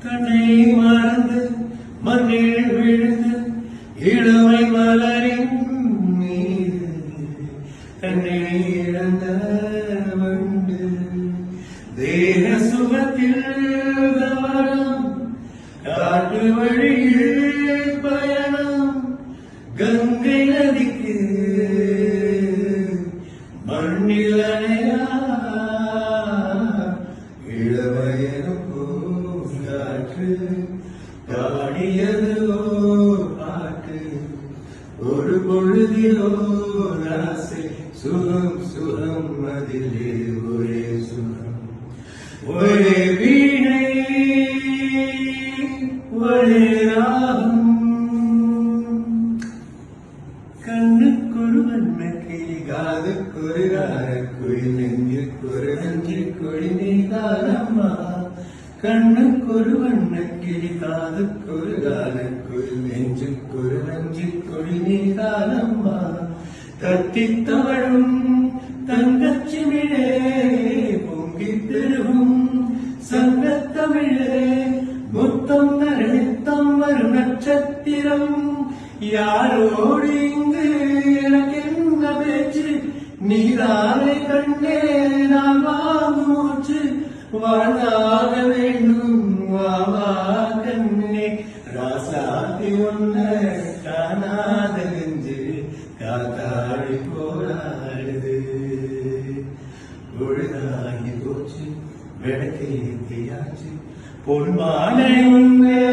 தன்னை மறந்து மண்ணில் விழுந்து இளமை மலரின் மீது தன்னை இழந்த வண்டு தேக சுகத்தில் கவனம் காட்டு வழியில் பயணம் கங்கை நதிக்கு மண்ணில் அணையா இளவயனும் காற்று பாடியது பாட்டு ஒரு பொழுதிலோ ஆசை சுகம் சுகம் அதிலே ஒரே சுகம் ஒரே வீணை ஒரே ராகம் கண்ணுக்கொரு வண்ணக்கிளி காதுக்கொரு காரக்குழி நெஞ்சுக்கொரு நஞ்சுக்குழி நீதானம்மா கண்ணுக்கொரு வண்ணக்கிளி காதுக்கொரு காரக்குழி நெஞ்சுக்கொரு நஞ்சுக்குழி நீதானம்மா தத்தித் தவழும் தங்கச்சிமிழே பொங்கித் திருவும் சங்கத்தமிழே முத்தம் நரணித்தம் வரும் நட்சத்திரம் யாரோடு இங்கு எனக்கு என்ன பேச்சு நீதானே கண்ணே நான் வாங்கும் மூச்சு வாழ்ந்தாக வேண்டும் வாவா கண்ணே ராசாத்தி ஒன்ன காணாத நெஞ்சு காத்தாடி போராடுது பொழுதாகி போச்சு விளக்கேத்தியாச்சு பொன்மாலை உன்னே